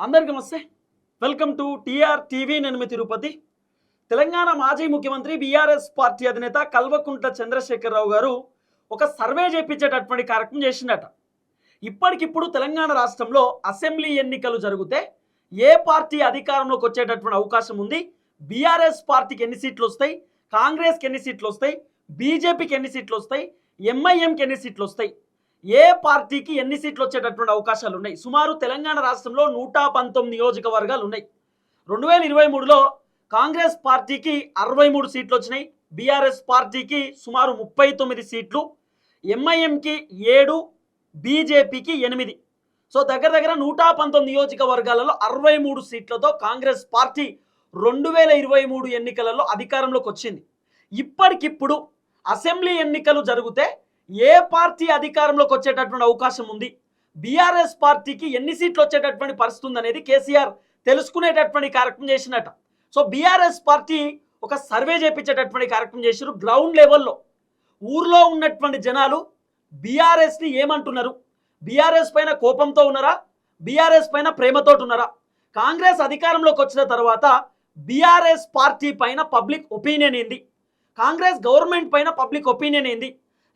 అందరికీ నమస్తే. Welcome to TR TV. నేను మీ తిరుపతి. తెలంగాణ మాజీ ముఖ్యమంత్రి బీఆర్ఎస్ పార్టీ అధినేత కల్వకుంట్ల చంద్రశేఖరరావు గారు ఒక సర్వే చేపించేటటువంటి కార్యక్రమం చేసిండట. ఇప్పటికిప్పుడు తెలంగాణ రాష్ట్రంలో అసెంబ్లీ ఎన్నికలు జరిగితే ఏ పార్టీ అధికారంలోకి వచ్చేటటువంటి అవకాశం ఉంది, బీఆర్ఎస్ పార్టీకి ఎన్ని సీట్లు వస్తాయి, కాంగ్రెస్కి ఎన్ని సీట్లు వస్తాయి, బీజేపీకి ఎన్ని సీట్లు వస్తాయి, ఎంఐఎంకి ఎన్ని సీట్లు వస్తాయి, ఏ పార్టీకి ఎన్ని సీట్లు వచ్చేటటువంటి అవకాశాలు ఉన్నాయి. సుమారు తెలంగాణ రాష్ట్రంలో 119 నియోజకవర్గాలు ఉన్నాయి. 2023లో కాంగ్రెస్ పార్టీకి 63 సీట్లు వచ్చినాయి, బీఆర్ఎస్ పార్టీకి సుమారు 39 సీట్లు, ఎంఐఎంకి 7, బీజేపీకి 8. సో దగ్గర దగ్గర 119 నియోజకవర్గాలలో 63 సీట్లతో కాంగ్రెస్ పార్టీ 2023 ఎన్నికలలో అధికారంలోకి వచ్చింది. ఇప్పటికిప్పుడు అసెంబ్లీ ఎన్నికలు జరిగితే ఏ పార్టీ అధికారంలోకి వచ్చేటటువంటి అవకాశం ఉంది, బీఆర్ఎస్ పార్టీకి ఎన్ని సీట్లు వచ్చేటటువంటి పరిస్థితి ఉంది అనేది కేసీఆర్ తెలుసుకునేటటువంటి కార్యక్రమం చేసినట. సో బీఆర్ఎస్ పార్టీ ఒక సర్వే చేపించేటటువంటి కార్యక్రమం చేశారు. గ్రౌండ్ లెవెల్లో ఊర్లో ఉన్నటువంటి జనాలు బీఆర్ఎస్ని ఏమంటున్నారు, బీఆర్ఎస్ పైన కోపంతో ఉన్నారా, బీఆర్ఎస్ పైన ప్రేమతో ఉన్నారా, కాంగ్రెస్ అధికారంలోకి వచ్చిన తర్వాత బీఆర్ఎస్ పార్టీ పైన పబ్లిక్ ఒపీనియన్ ఏంది, కాంగ్రెస్ గవర్నమెంట్ పైన పబ్లిక్ ఒపీనియన్ ఏంది.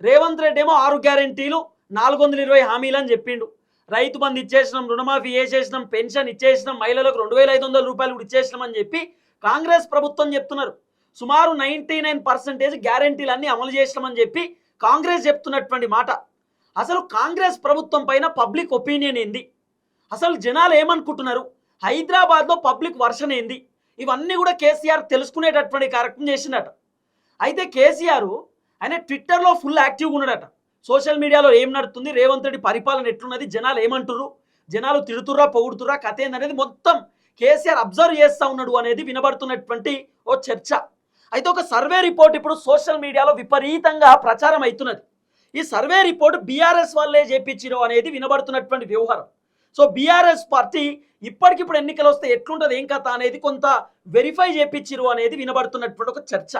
రేవంత్ రెడ్డి ఏమో 6 గ్యారెంటీలు 420 హామీలు అని చెప్పిండు. రైతు బంధు ఇచ్చేసినాం, రుణమాఫీ చేసేసినాం, పెన్షన్ ఇచ్చేసినాం, మహిళలకు 2500 రూపాయలు కూడా ఇచ్చేసినాం అని చెప్పి కాంగ్రెస్ ప్రభుత్వం చెప్తున్నారు. సుమారు 99% గ్యారెంటీలు అన్నీ అమలు చేసినామని చెప్పి కాంగ్రెస్ చెప్తున్నటువంటి మాట. అసలు కాంగ్రెస్ ప్రభుత్వం పైన పబ్లిక్ ఒపీనియన్ ఏంది, అసలు జనాలు ఏమనుకుంటున్నారు, హైదరాబాద్లో పబ్లిక్ వర్షన్ ఏంది, ఇవన్నీ కూడా కేసీఆర్ తెలుసుకునేటటువంటి కార్యక్రమం చేసినట. అయితే కేసీఆర్ ఆయన ట్విట్టర్లో ఫుల్ యాక్టివ్గా ఉన్నాడట. సోషల్ మీడియాలో ఏం నడుతుంది, రేవంత్ రెడ్డి పరిపాలన ఎట్లున్నది, జనాలు ఏమంటుర్రు, జనాలు తిడుతుర్రా పొగుడుతుర్రా, కథ ఏందనేది మొత్తం కేసీఆర్ అబ్జర్వ్ చేస్తూ ఉన్నాడు అనేది వినబడుతున్నటువంటి ఓ చర్చ. అయితే ఒక సర్వే రిపోర్ట్ ఇప్పుడు సోషల్ మీడియాలో విపరీతంగా ప్రచారం అవుతున్నది. ఈ సర్వే రిపోర్ట్ బీఆర్ఎస్ వాళ్ళే చేపించిరో అనేది వినబడుతున్నటువంటి వ్యవహారం. సో బీఆర్ఎస్ పార్టీ ఇప్పటికిప్పుడు ఎన్నికలు వస్తే ఎట్లుంటుంది ఏం కథ అనేది కొంత వెరిఫై చేపించిరు అనేది వినబడుతున్నటువంటి ఒక చర్చ.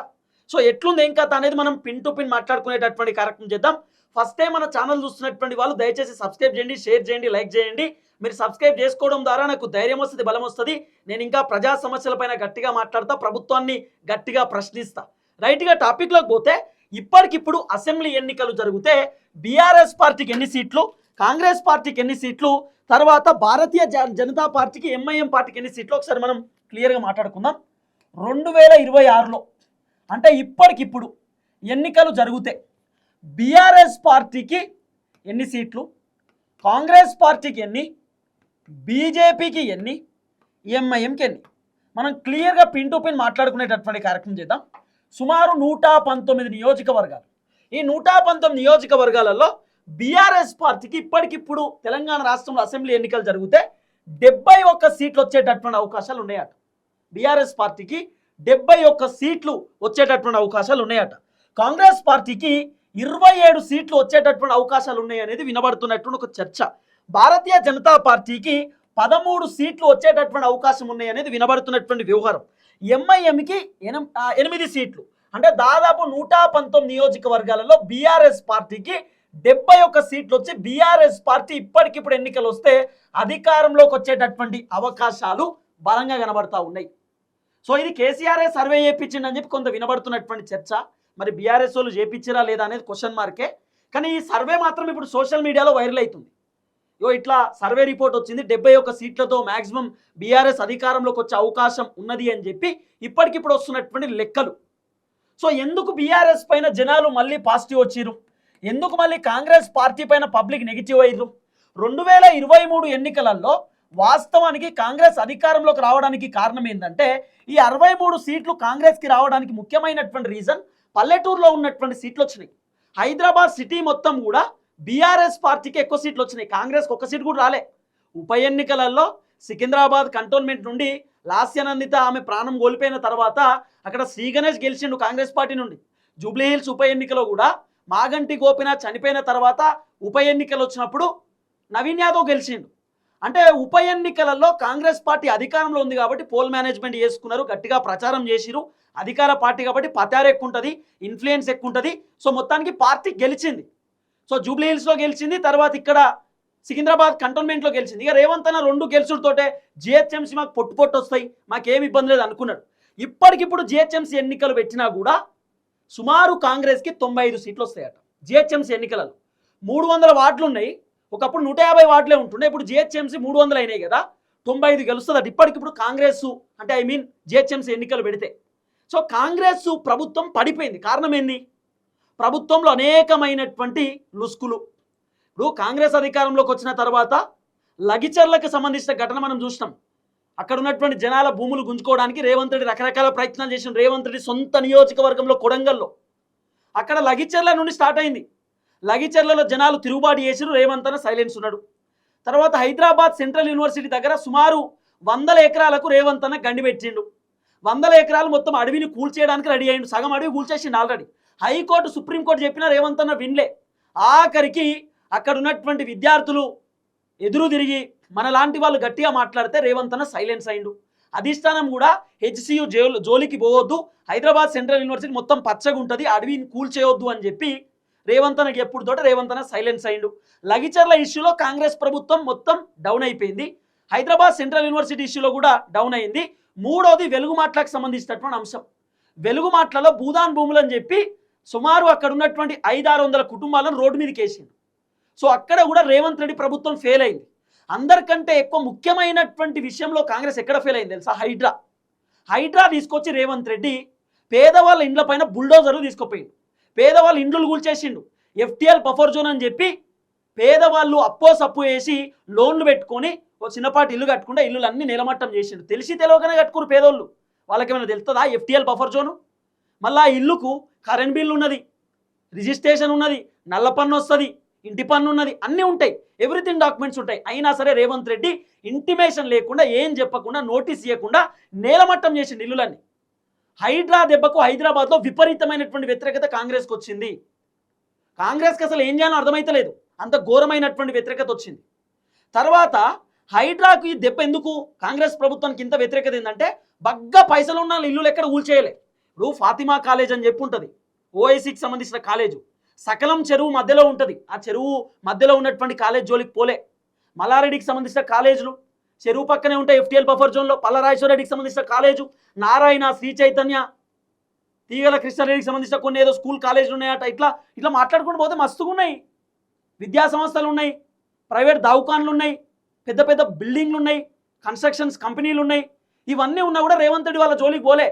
సో ఎట్లుంది ఏం కథ అనేది మనం పిన్ టు పిన్ మాట్లాడుకునేటటువంటి కార్యక్రమం చేద్దాం. ఫస్ట్ టైం మన ఛానల్ చూస్తున్నటువంటి వాళ్ళు దయచేసి సబ్స్క్రైబ్ చేయండి, షేర్ చేయండి, లైక్ చేయండి. మీరు సబ్స్క్రైబ్ చేసుకోవడం ద్వారా నాకు ధైర్యం వస్తుంది, బలం వస్తుంది. నేను ఇంకా ప్రజా సమస్యలపైన గట్టిగా మాట్లాడతా, ప్రభుత్వాన్ని గట్టిగా ప్రశ్నిస్తా. రైట్గా టాపిక్లోకి పోతే ఇప్పటికిప్పుడు అసెంబ్లీ ఎన్నికలు జరిగితే బీఆర్ఎస్ పార్టీకి ఎన్ని సీట్లు, కాంగ్రెస్ పార్టీకి ఎన్ని సీట్లు, తర్వాత భారతీయ జనతా పార్టీకి ఎంఐఎం పార్టీకి ఎన్ని సీట్లు ఒకసారి మనం క్లియర్గా మాట్లాడుకుందాం. 2026లో అంటే ఇప్పటికిప్పుడు ఎన్నికలు జరిగితే బీఆర్ఎస్ పార్టీకి ఎన్ని సీట్లు, కాంగ్రెస్ పార్టీకి ఎన్ని, బీజేపీకి ఎన్ని, ఎంఐఎంకి ఎన్ని, మనం క్లియర్గా పిన్ టు పిన్ మాట్లాడుకునేటటువంటి కార్యక్రమం చేద్దాం. సుమారు 119 నియోజకవర్గాలు. ఈ 119 నియోజకవర్గాలలో బీఆర్ఎస్ పార్టీకి ఇప్పటికిప్పుడు తెలంగాణ రాష్ట్రంలో అసెంబ్లీ ఎన్నికలు జరిగితే 71 సీట్లు వచ్చేటటువంటి అవకాశాలు ఉన్నాయట. బీఆర్ఎస్ పార్టీకి 71 సీట్లు వచ్చేటటువంటి అవకాశాలు ఉన్నాయట. కాంగ్రెస్ పార్టీకి 27 సీట్లు వచ్చేటటువంటి అవకాశాలు ఉన్నాయి అనేది వినబడుతున్నటువంటి ఒక చర్చ. భారతీయ జనతా పార్టీకి 13 సీట్లు వచ్చేటటువంటి అవకాశం ఉన్నాయి అనేది వినబడుతున్నటువంటి వ్యవహారం. ఎంఐఎంకి 8 సీట్లు. అంటే దాదాపు 119 నియోజకవర్గాలలో బీఆర్ఎస్ పార్టీకి 71 సీట్లు వచ్చి బీఆర్ఎస్ పార్టీ ఇప్పటికిప్పుడు ఎన్నికలు వస్తే అధికారంలోకి వచ్చేటటువంటి అవకాశాలు బలంగా కనబడతా ఉన్నాయి. సో ఇది కేసీఆర్ఏ సర్వే చేయించిండని చెప్పి కొంత వినబడుతున్నటువంటి చర్చ. మరి బీఆర్ఎస్ వాళ్ళు చేయించారా లేదా అనేది క్వశ్చన్ మార్కే. కానీ ఈ సర్వే మాత్రం ఇప్పుడు సోషల్ మీడియాలో వైరల్ అవుతుంది. ఇట్లా సర్వే రిపోర్ట్ వచ్చింది, 71 సీట్లతో మ్యాక్సిమం బీఆర్ఎస్ అధికారంలోకి వచ్చే అవకాశం ఉన్నది అని చెప్పి ఇప్పటికిప్పుడు వస్తున్నటువంటి లెక్కలు. సో ఎందుకు బీఆర్ఎస్ పైన జనాలు మళ్ళీ పాజిటివ్ వచ్చిర్రు, ఎందుకు మళ్ళీ కాంగ్రెస్ పార్టీ పైన పబ్లిక్ నెగిటివ్ అయ్యారు? 2023 ఎన్నికలలో వాస్తవానికి కాంగ్రెస్ అధికారంలోకి రావడానికి కారణం ఏంటంటే ఈ 63 సీట్లు కాంగ్రెస్కి రావడానికి ముఖ్యమైనటువంటి రీజన్ పల్లెటూరులో ఉన్నటువంటి సీట్లు వచ్చినాయి. హైదరాబాద్ సిటీ మొత్తం కూడా బీఆర్ఎస్ పార్టీకి ఎక్కువ సీట్లు వచ్చినాయి, కాంగ్రెస్కి 1 సీట్ కూడా రాలే. ఉప ఎన్నికలలో సికింద్రాబాద్ కంటోన్మెంట్ నుండి లాస్యానందిత ఆమె ప్రాణం కోల్పోయిన తర్వాత అక్కడ శ్రీ గణేష్ గెలిచిండు కాంగ్రెస్ పార్టీ నుండి. జూబ్లీ హిల్స్ ఉప ఎన్నికలో కూడా మాగంటి గోపినాథ్ చనిపోయిన తర్వాత ఉప ఎన్నికలు వచ్చినప్పుడు నవీన్ యాదవ్ గెలిచిండు. అంటే ఉప ఎన్నికలలో కాంగ్రెస్ పార్టీ అధికారంలో ఉంది కాబట్టి పోల్ మేనేజ్మెంట్ చేసుకున్నారు, గట్టిగా ప్రచారం చేసిరు. అధికార పార్టీ కాబట్టి పతారు ఎక్కువ ఉంటుంది, ఇన్ఫ్లుయెన్స్ ఎక్కువ ఉంటుంది. సో మొత్తానికి పార్టీ గెలిచింది. సో జూబ్లీ హిల్స్లో గెలిచింది, తర్వాత ఇక్కడ సికింద్రాబాద్ కంటోన్మెంట్లో గెలిచింది. ఇక రేవంత్ అన్న 2 గెలుచుడుతోటే జిహెచ్ఎంసీ మాకు పొట్టు వస్తాయి, మాకేం ఇబ్బంది లేదు అనుకున్నాడు. ఇప్పటికిప్పుడు జిహెచ్ఎంసీ ఎన్నికలు పెట్టినా కూడా సుమారు కాంగ్రెస్కి 95 సీట్లు వస్తాయట. జిహెచ్ఎంసీ ఎన్నికలలో 300 వార్డులు ఉన్నాయి, ఒకప్పుడు 150 వార్డులే ఉంటుండే, ఇప్పుడు జిహెచ్ఎంసీ 300 అయినాయి కదా, 95 గెలుస్తుంది. ఇప్పటికిప్పుడు కాంగ్రెస్ అంటే జిహెచ్ఎంసీ ఎన్నికలు పెడితే. సో కాంగ్రెస్ ప్రభుత్వం పడిపోయింది. కారణం ఏంది? ప్రభుత్వంలో అనేకమైనటువంటి లుస్కులు. ఇప్పుడు కాంగ్రెస్ అధికారంలోకి వచ్చిన తర్వాత లగిచర్లకు సంబంధించిన ఘటన మనం చూసినాం. అక్కడ ఉన్నటువంటి జనాల భూములు గుంజుకోవడానికి రేవంత్ రెడ్డి రకరకాల ప్రయత్నాలు చేసిన. రేవంత్ రెడ్డి సొంత నియోజకవర్గంలో కొడంగల్లో అక్కడ లగిచర్ల నుండి స్టార్ట్ అయింది. లగిచర్లలో జనాలు తిరుగుబాటు చేసిరు, రేవంత్ అన్న సైలెన్స్ ఉన్నాడు. తర్వాత హైదరాబాద్ సెంట్రల్ యూనివర్సిటీ దగ్గర సుమారు 100 ఎకరాలకు రేవంత్ అన్న గండి పెట్టిండు. 100 ఎకరాలు మొత్తం అడవిని కూల్చేయడానికి రెడీ అయ్యిండు. సగం అడవి కూల్చేసిండు ఆల్రెడీ. హైకోర్టు సుప్రీంకోర్టు చెప్పినా రేవంత్ అన్న వినలే. ఆఖరికి అక్కడ ఉన్నటువంటి విద్యార్థులు ఎదురు తిరిగి మనలాంటి వాళ్ళు గట్టిగా మాట్లాడితే రేవంత్ అన్న సైలెన్స్ అయిండు. అధిష్టానం కూడా హెచ్సియు జోలికి పోవద్దు, హైదరాబాద్ సెంట్రల్ యూనివర్సిటీ మొత్తం పచ్చగా ఉంటుంది, అడవిని కూల్చేయొద్దు అని చెప్పి రేవంత్ అన్నకి ఎప్పుడు తోట రేవంత్ అన్న సైలెన్స్ అయిండు. లగిచర్ల ఇష్యూలో కాంగ్రెస్ ప్రభుత్వం మొత్తం డౌన్ అయిపోయింది. హైదరాబాద్ సెంట్రల్ యూనివర్సిటీ ఇష్యూలో కూడా డౌన్ అయింది. మూడోది వెలుగు మాటలకు సంబంధించినటువంటి అంశం. వెలుగు మాటలలో భూదాన్ భూములు అని చెప్పి సుమారు అక్కడ ఉన్నటువంటి 500-600 కుటుంబాలను రోడ్డు మీదకి వేసిండు. సో అక్కడ కూడా రేవంత్ రెడ్డి ప్రభుత్వం ఫెయిల్ అయింది. అందరికంటే ఎక్కువ ముఖ్యమైనటువంటి విషయంలో కాంగ్రెస్ ఎక్కడ ఫెయిల్ అయింది తెలుసా? హైడ్రా తీసుకొచ్చి రేవంత్ రెడ్డి పేదవాళ్ళ ఇండ్ల పైన బుల్డోజర్లు తీసుకుపోయిండు. పేదవాళ్ళు ఇండ్లు కూల్చేసిండు. ఎఫ్టీఎల్ బఫర్ జోన్ అని చెప్పి పేదవాళ్ళు సప్పు వేసి లోన్లు పెట్టుకొని ఓ చిన్నపాటి ఇల్లు కట్టుకుంటే ఇల్లులన్నీ నిలమట్టం చేసిండు. తెలిసి తెలియకనే కట్టుకురు పేదోళ్ళు. వాళ్ళకేమైనా తెలుస్తుందా ఎఫ్టీఎల్ బఫర్ జోను? మళ్ళీ ఆ ఇల్లుకు కరెంట్ బిల్లు ఉన్నది, రిజిస్ట్రేషన్ ఉన్నది, నల్ల పన్ను వస్తుంది, ఇంటి పన్ను ఉన్నది, అన్నీ ఉంటాయి, ఎవ్రీథింగ్ డాక్యుమెంట్స్ ఉంటాయి. అయినా సరే రేవంత్ రెడ్డి ఇంటిమేషన్ లేకుండా, ఏం చెప్పకుండా, నోటీస్ ఇవ్వకుండా నేలమట్టం చేసిండు ఇల్లులన్నీ. హైడ్రా దెబ్బకు హైదరాబాద్లో విపరీతమైనటువంటి వ్యతిరేకత కాంగ్రెస్కి వచ్చింది. కాంగ్రెస్కి అసలు ఏం చేయాలో అర్థమైతలేదు, అంత ఘోరమైనటువంటి వ్యతిరేకత వచ్చింది. తర్వాత హైడ్రాకు ఈ దెబ్బ ఎందుకు కాంగ్రెస్ ప్రభుత్వానికి ఇంత వ్యతిరేకత ఏంటంటే, బగ్గా పైసలు ఉన్న ఇల్లులు ఎక్కడ ఊల్చేయలే. ఇప్పుడు ఫాతిమా కాలేజ్ అని చెప్పి ఉంటుంది, ఓఐసీకి సంబంధించిన కాలేజు, సకలం చెరువు మధ్యలో ఉంటుంది. ఆ చెరువు మధ్యలో ఉన్నటువంటి కాలేజ్ జోలికి పోలే. మల్లారెడ్డికి సంబంధించిన కాలేజీలు చెరువు పక్కనే ఉంటాయి ఎఫ్టీఎల్ బఫర్ జోన్లో. పల్లరాజేశ్వరరెడ్డికి సంబంధించిన కాలేజు, నారాయణ, శ్రీ చైతన్య, తీగల కృష్ణారెడ్డికి సంబంధించిన కొన్ని ఏదో స్కూల్ కాలేజీలు ఉన్నాయట. ఇట్లా మాట్లాడుకుంటూ పోతే మస్తుగా ఉన్నాయి. విద్యా సంస్థలు ఉన్నాయి, ప్రైవేట్ దవాఖాన్లు ఉన్నాయి, పెద్ద పెద్ద బిల్డింగ్లు ఉన్నాయి, కన్స్ట్రక్షన్స్ కంపెనీలు ఉన్నాయి. ఇవన్నీ ఉన్నా కూడా రేవంత్ రెడ్డి వాళ్ళ జోలికి పోలే.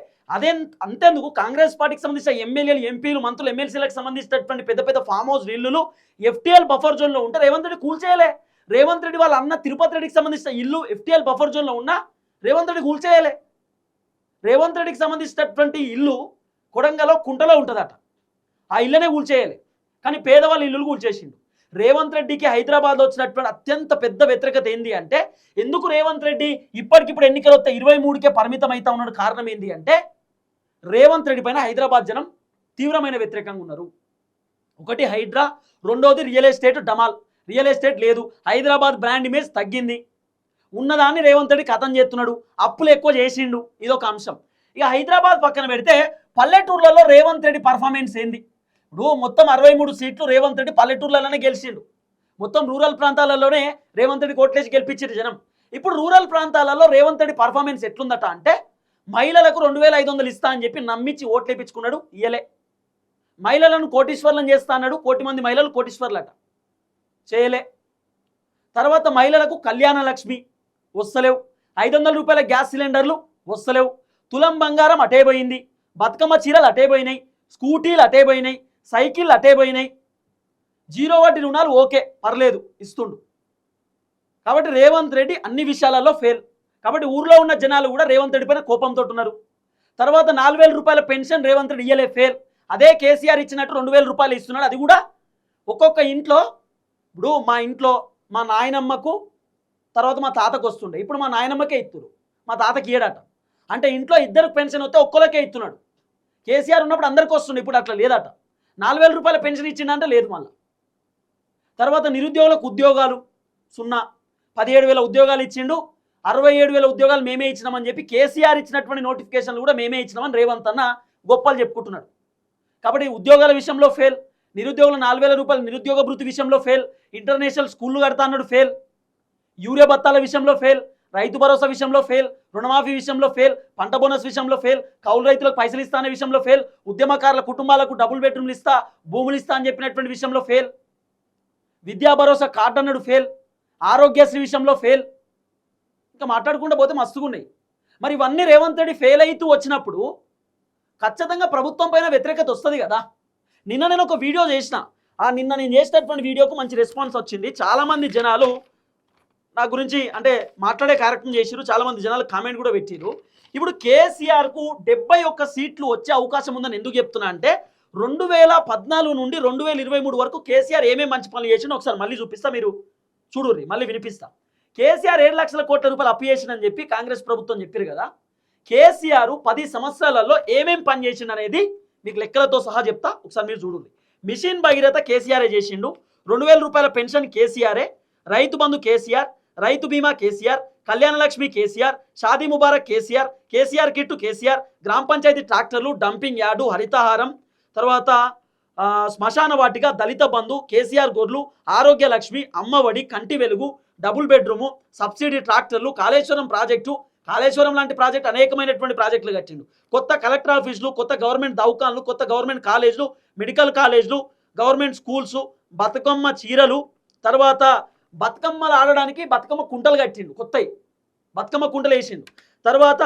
అంతేందుకు కాంగ్రెస్ పార్టీకి సంబంధించిన ఎమ్మెల్యేలు, ఎంపీలు, మంత్రులు, ఎమ్మెల్సీలకు సంబంధించినటువంటి పెద్ద పెద్ద ఫామ్ హౌస్ ఇల్లులు ఎఫ్టీఎల్ బఫర్ జోన్లో ఉంటే రేవంత్ రెడ్డి కూల్చేయలే. రేవంత్ రెడ్డి వాళ్ళ అన్న తిరుపతి రెడ్డికి సంబంధించిన ఇల్లు ఎఫ్టీఎల్ బఫర్ జోన్లో ఉన్నా రేవంత్ రెడ్డి కూల్చేయలే. రేవంత్ రెడ్డికి సంబంధించినటువంటి ఇల్లు కొడంగల్లో కుంటలో ఉంటుందట, ఆ ఇల్లనే కూల్చేయాలి. కానీ పేదవాళ్ళ ఇల్లులు కూల్చేసిండు. రేవంత్ రెడ్డికి హైదరాబాద్లో వచ్చినటువంటి అత్యంత పెద్ద వ్యతిరేకత ఏంది అంటే, ఎందుకు రేవంత్ రెడ్డి ఇప్పటికిప్పుడు ఎన్నికలు వస్తే 23కే పరిమితం అవుతా ఉన్నాడు? కారణం ఏంది అంటే, రేవంత్ రెడ్డి పైన హైదరాబాద్ జనం తీవ్రమైన వ్యతిరేకంగా ఉన్నారు. ఒకటి హైడ్రా, రెండోది రియల్ ఎస్టేట్ డమాల్. రియల్ ఎస్టేట్ లేదు, హైదరాబాద్ బ్రాండ్ ఇమేజ్ తగ్గింది, ఉన్నదాన్ని రేవంత్ రెడ్డి కథం చేస్తున్నాడు, అప్పులు ఎక్కువ చేసిండు, ఇదొక అంశం. ఇక హైదరాబాద్ పక్కన పెడితే పల్లెటూర్లలో రేవంత్ రెడ్డి పర్ఫార్మెన్స్ ఏంది? ఇప్పుడు మొత్తం 63 సీట్లు రేవంత్ రెడ్డి పల్లెటూర్లలోనే గెలిచిండు. మొత్తం రూరల్ ప్రాంతాలలోనే రేవంత్ రెడ్డి కోట్లేసి గెలిపించారు జనం. ఇప్పుడు రూరల్ ప్రాంతాలలో రేవంత్ రెడ్డి పర్ఫార్మెన్స్ ఎట్లుందట అంటే, మహిళలకు 2500 ఇస్తా అని చెప్పి నమ్మించి ఓట్లు వేయించుకున్నాడు, ఇయ్యలే. మహిళలను కోటీశ్వర్లను చేస్తా అన్నాడు, 1 కోటి మంది మహిళలు కోటీశ్వర్లట, చేయలే. తర్వాత మహిళలకు కళ్యాణ లక్ష్మి వస్తలేవు, 500 రూపాయల గ్యాస్ సిలిండర్లు వస్తలేవు, తులం బంగారం అటే పోయింది, బతుకమ్మ చీరలు అటే పోయినాయి, స్కూటీలు అటే పోయినాయి, సైకిళ్ళు అటే పోయినాయి, 0 వడ్డీ రుణాలు ఓకే పర్లేదు ఇస్తుండు. కాబట్టి రేవంత్ రెడ్డి అన్ని విషయాలలో ఫెయిల్. కాబట్టి ఊర్లో ఉన్న జనాలు కూడా రేవంత్ రెడ్డి పైన కోపంతో ఉన్నారు. తర్వాత 4000 రూపాయల పెన్షన్ రేవంత్ రెడ్డి ఇయ్యలే, ఫెయిల్. అదే కేసీఆర్ ఇచ్చినట్టు 2000 రూపాయలు ఇస్తున్నాడు, అది కూడా ఒక్కొక్క ఇంట్లో. ఇప్పుడు మా ఇంట్లో మా నాయనమ్మకు తర్వాత మా తాతకు వస్తుండే, ఇప్పుడు మా నాయనమ్మకే ఇస్తున్నారు, మా తాతకి ఇయ్యడట. అంటే ఇంట్లో ఇద్దరికి పెన్షన్ వస్తే ఒక్కరికే ఇస్తున్నాడు. కేసీఆర్ ఉన్నప్పుడు అందరికీ వస్తుండే, ఇప్పుడు అట్లా లేదట. 4000 రూపాయల పెన్షన్ ఇచ్చిందంటే లేదు మళ్ళీ. తర్వాత నిరుద్యోగులకు ఉద్యోగాలు 0, 17,000 ఉద్యోగాలు ఇచ్చిండు, 67,000 ఉద్యోగాలు మేమే ఇచ్చినామని చెప్పి కేసీఆర్ ఇచ్చినటువంటి నోటిఫికేషన్లు కూడా మేమే ఇచ్చినామని రేవంత్ అన్న గొప్పలు చెప్పుకుంటున్నాడు. కాబట్టి ఉద్యోగాల విషయంలో ఫెయిల్. నిరుద్యోగులు 4,000 రూపాయలు నిరుద్యోగ భృతి విషయంలో ఫెయిల్, ఇంటర్నేషనల్ స్కూళ్ళు కడతా అన్నాడు ఫెయిల్, యూరియా బత్తాల విషయంలో ఫెయిల్, రైతు భరోసా విషయంలో ఫెయిల్, రుణమాఫీ విషయంలో ఫెయిల్, పంట బోనస్ విషయంలో ఫెయిల్, కౌలు రైతులకు పైసలు ఇస్తా అనే విషయంలో ఫెయిల్, ఉద్యమకారుల కుటుంబాలకు డబుల్ బెడ్రూమ్లు ఇస్తా, భూములు ఇస్తా అని చెప్పినటువంటి విషయంలో ఫెయిల్, విద్యా భరోసా కార్డు అన్నాడు ఫెయిల్, ఆరోగ్యశ్రీ విషయంలో ఫెయిల్, ఇంకా మాట్లాడుకుంటూ పోతే మస్తుగా ఉన్నాయి. మరి ఇవన్నీ రేవంత్ రెడ్డి ఫెయిల్ అవుతూ వచ్చినప్పుడు ఖచ్చితంగా ప్రభుత్వం పైన వ్యతిరేకత వస్తుంది కదా. నిన్న నేను ఒక వీడియో చేసిన, నిన్న నేను చేసినటువంటి వీడియోకు మంచి రెస్పాన్స్ వచ్చింది. చాలామంది జనాలు నా గురించి అంటే మాట్లాడే కార్యక్రమం చేసిరు, చాలామంది జనాలు కామెంట్ కూడా పెట్టిరు. ఇప్పుడు కేసీఆర్కు 71 సీట్లు వచ్చే అవకాశం ఉందని ఎందుకు చెప్తున్నా అంటే 2014 నుండి 2023 వరకు కేసీఆర్ ఏమేమి మంచి పనులు చేసిండో ఒకసారి మళ్ళీ చూపిస్తా, మీరు చూడుర్రి, మళ్ళీ వినిపిస్తా. కేసీఆర్ 7 లక్షల కోట్ల రూపాయలు అప్పు చేసిందని చెప్పి కాంగ్రెస్ ప్రభుత్వం చెప్పారు కదా. కేసీఆర్ 10 సంవత్సరాలలో ఏమేం పని చేసిండు అనేది మీకు లెక్కలతో సహా చెప్తా, ఒకసారి మీరు చూడుర్రి. మిషన్ భగీరథ కేసీఆరే చేసిండు, 2,000 రూపాయల పెన్షన్ కేసీఆరే, రైతు బంధు కేసీఆర్, రైతు బీమా కేసీఆర్, కళ్యాణ లక్ష్మి కేసీఆర్, షాదీ ముబారక్ కేసీఆర్, కేసీఆర్ కిట్టు కేసీఆర్, గ్రామ పంచాయతీ ట్రాక్టర్లు, డంపింగ్ యార్డు, హరితహారం, తర్వాత శ్మశాన వాటిక, దళిత బంధు, కేసీఆర్ గొర్రెలు, ఆరోగ్య లక్ష్మి, అమ్మఒడి, కంటి వెలుగు, డబుల్ బెడ్రూము, సబ్సిడీ ట్రాక్టర్లు, కాళేశ్వరం ప్రాజెక్టు, కాళేశ్వరం లాంటి ప్రాజెక్టు అనేకమైనటువంటి ప్రాజెక్టులు కట్టిండు, కొత్త కలెక్టర్ ఆఫీసులు, కొత్త గవర్నమెంట్ దవాఖాన్లు, కొత్త గవర్నమెంట్ కాలేజీలు, మెడికల్ కాలేజీలు, గవర్నమెంట్ స్కూల్స్, బతుకమ్మ చీరలు, తర్వాత బతుకమ్మలు ఆడడానికి బతుకమ్మ కుంటలు కట్టిండు, కొత్తవి బతుకమ్మ కుంటలు వేసిండు. తర్వాత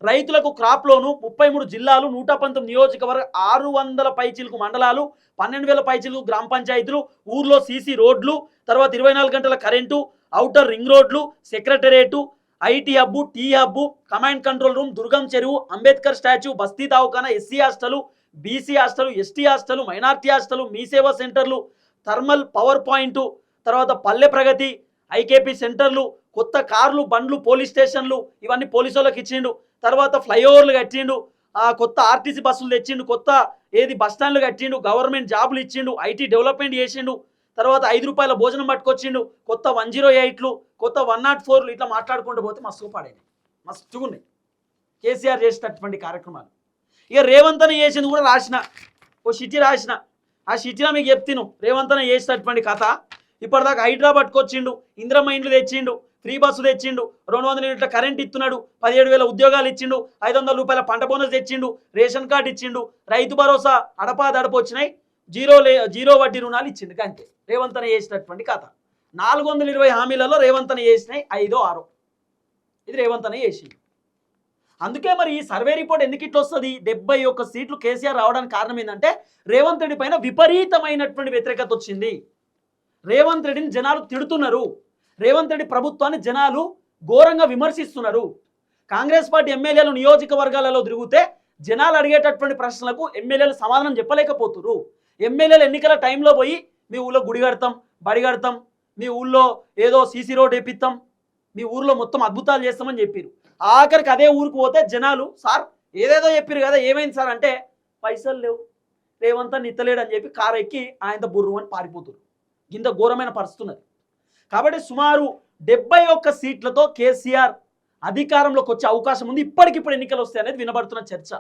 రైతులకు క్రాప్ లోను, 33 జిల్లాలు, 119 నియోజకవర్గ, 600 పైచిలుకు మండలాలు, 12,000 పైచిలుకు గ్రామ పంచాయతీలు, ఊర్లో సీసీ రోడ్లు, తర్వాత 24 గంటల కరెంటు, ఔటర్ రింగ్ రోడ్లు, secretariat, IT hub, T hub, command control room, Durgam Cheruvu, Ambedkar statue, బస్తీ దవాఖానా, SC hostel, BC hostel, ST hostel, minority hostel, మీ సేవా సెంటర్లు, థర్మల్ పవర్ పాయింట్, తర్వాత పల్లె ప్రగతి, ఐకేపీ సెంటర్లు, కొత్త కార్లు, బండ్లు, పోలీస్ స్టేషన్లు, ఇవన్నీ పోలీసు వాళ్ళకి ఇచ్చిండు. తర్వాత ఫ్లైఓవర్లు కట్టిండు, కొత్త ఆర్టీసీ బస్సులు తెచ్చిండు, కొత్త బస్ స్టాండ్లు కట్టిండు, గవర్నమెంట్ జాబులు ఇచ్చిండు, ఐటీ డెవలప్మెంట్ చేసిండు. తర్వాత 5 రూపాయల భోజనం పట్టుకొచ్చిండు, కొత్త 108లు, కొత్త 104లు, ఇట్లా మాట్లాడుకుంటూ పోతే మస్తు పాడేది, మస్తుగా ఉన్నాయి కేసీఆర్ చేసినటువంటి కార్యక్రమాలు. ఇక రేవంత్ అన్న చేసింది కూడా రాసిన, ఓ షిట్టి రాసిన, ఆ షిట్టిలో మీకు చెప్తాను రేవంత్ అన్న చేసినటువంటి కథ. ఇప్పటిదాకా హైదరాబాద్ పట్టుకొచ్చిండు, ఇంద్రమ్మ ఇండ్లు తెచ్చిండు, ఫ్రీ బస్సు తెచ్చిండు, 200 యూనిట్ల కరెంట్ ఇస్తున్నాడు, 17,000 ఉద్యోగాలు ఇచ్చిండు, 500 రూపాయల పంట బోనస్ తెచ్చిండు, రేషన్ కార్డు ఇచ్చిండు, రైతు భరోసా అడప వచ్చినాయి, జీరో వడ్డీ రుణాలు ఇచ్చిండు. అంతే రేవంత్ అన్న చేసినటువంటి కథ. 420 హామీలలో రేవంత్ అన్న చేసినాయి 5 6, ఇది రేవంత్ అన్న చేసిండు. అందుకే మరి ఈ సర్వే రిపోర్ట్ ఎందుకు ఇట్లా వస్తుంది, 71 సీట్లు కేసీఆర్ రావడానికి కారణం ఏంటంటే రేవంత్ రెడ్డి పైన విపరీతమైనటువంటి వ్యతిరేకత వచ్చింది. రేవంత్ రెడ్డిని జనాలు తిడుతున్నారు, రేవంత్ రెడ్డి ప్రభుత్వాన్ని జనాలు ఘోరంగా విమర్శిస్తున్నారు. కాంగ్రెస్ పార్టీ ఎమ్మెల్యేలు నియోజకవర్గాలలో తిరిగితే జనాలు అడిగేటటువంటి ప్రశ్నలకు ఎమ్మెల్యేలు సమాధానం చెప్పలేకపోతున్నారు. ఎమ్మెల్యేలు ఎన్నికల టైంలో పోయి మీ ఊళ్ళో గుడి కడతాం, బడి కడతాం, మీ ఊళ్ళో ఏదో సీసీ రోడ్ వేపిస్తాం, మీ ఊర్లో మొత్తం అద్భుతాలు చేస్తామని చెప్పారు. ఆఖరికి అదే ఊరికి పోతే జనాలు సార్ ఏదేదో చెప్పారు కదా ఏమైంది సార్ అంటే పైసలు లేవు, రేవంత్ అన్న ఇత్తలేడు అని చెప్పి కారు ఎక్కి ఆయనతో బుర్రు అని పారిపోతున్నారు. ఇంత ఘోరమైన పరిస్థితి ఉన్నది. కాబట్టి సుమారు 71 సీట్లతో కేసీఆర్ అధికారంలోకి వచ్చే అవకాశం ఉంది. ఇప్పటికిప్పుడు ఎన్నికలు వస్తాయి అనేది వినబడుతున్న చర్చ.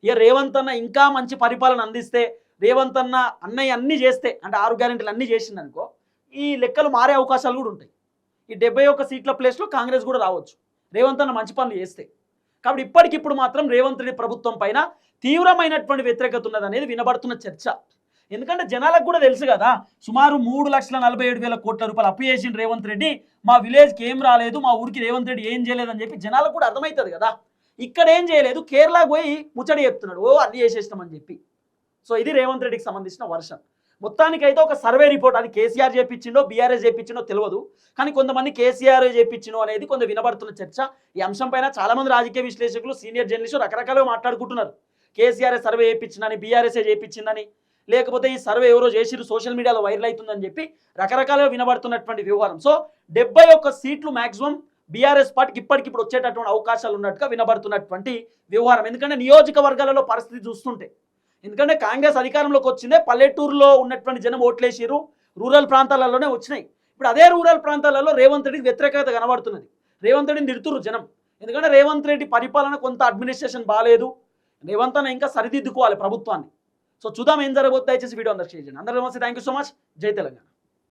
ఇక రేవంత్ అన్న ఇంకా మంచి పరిపాలన అందిస్తే, రేవంత్ అన్న అన్నయ్య అన్నీ చేస్తే, అంటే 6 గ్యారెంటీలు అన్నీ చేసిందనుకో, ఈ లెక్కలు మారే అవకాశాలు కూడా ఉంటాయి. ఈ 71 సీట్ల ప్లేస్లో కాంగ్రెస్ కూడా రావచ్చు రేవంత్ అన్న మంచి పనులు చేస్తే. కాబట్టి ఇప్పటికిప్పుడు మాత్రం రేవంత్ రెడ్డి ప్రభుత్వం పైన తీవ్రమైనటువంటి వ్యతిరేకత ఉన్నది అనేది వినబడుతున్న చర్చ. ఎందుకంటే జనాలకు కూడా తెలుసు కదా, సుమారు 3,47,000 కోట్ల రూపాయలు అప్పు చేసిండు రేవంత్ రెడ్డి, మా విలేజ్కి ఏం రాలేదు, మా ఊరికి రేవంత్ రెడ్డి ఏం చేయలేదని చెప్పి జనాలకు కూడా అర్థమవుతుంది కదా. ఇక్కడ ఏం చేయలేదు, కేరళకు పోయి ముచ్చడి చెప్తున్నాడు, ఓ అన్ని చేసేసినామని చెప్పి. సో ఇది రేవంత్ రెడ్డికి సంబంధించిన వర్షన్. మొత్తానికైతే ఒక సర్వే రిపోర్ట్, అది కేసీఆర్ చేపించిండో బీఆర్ఎస్ చేపించిండో తెలియదు, కానీ కొంతమంది కేసీఆర్ చేపించిండో అనేది కొంత వినబడుతున్న చర్చ. ఈ అంశం పైన చాలామంది రాజకీయ విశ్లేషకులు, సీనియర్ జర్నలిస్టులు రకరకాలుగా మాట్లాడుకుంటున్నారు. కేసీఆర్ సర్వే చేయించిందని, బీఆర్ఎస్ఏ చేయించిందని, లేకపోతే ఈ సర్వే ఎవరో చేసిరు సోషల్ మీడియాలో వైరల్ అవుతుందని చెప్పి రకరకాలుగా వినబడుతున్నటువంటి వ్యవహారం. సో 71 సీట్లు మ్యాక్సిమం బీఆర్ఎస్ పార్టీకి ఇప్పటికిప్పుడు వచ్చేటటువంటి అవకాశాలు ఉన్నట్టుగా వినబడుతున్నటువంటి వ్యవహారం. ఎందుకంటే నియోజకవర్గాలలో పరిస్థితి చూస్తుంటే, ఎందుకంటే కాంగ్రెస్ అధికారంలోకి వచ్చిందే పల్లెటూరులో ఉన్నటువంటి జనం ఓట్లేసిరు, రూరల్ ప్రాంతాలలోనే వచ్చినాయి. ఇప్పుడు అదే రూరల్ ప్రాంతాలలో రేవంత్ రెడ్డికి వ్యతిరేకత కనబడుతున్నది. రేవంత్ రెడ్డిని తిడుతురు జనం, ఎందుకంటే రేవంత్ రెడ్డి పరిపాలన కొంత అడ్మినిస్ట్రేషన్ బాగాలేదు, రేవంత్ అన్న ఇంకా సరిదిద్దుకోవాలి ప్రభుత్వాన్ని. సో చూద్దాం ఏం జరగబోతుంది. దయచేసి వీడియో అందరికి షేర్ చేయండి. అందరూ నమస్తే, థ్యాంక్ యూ సో మచ్. జై తెలంగాణ.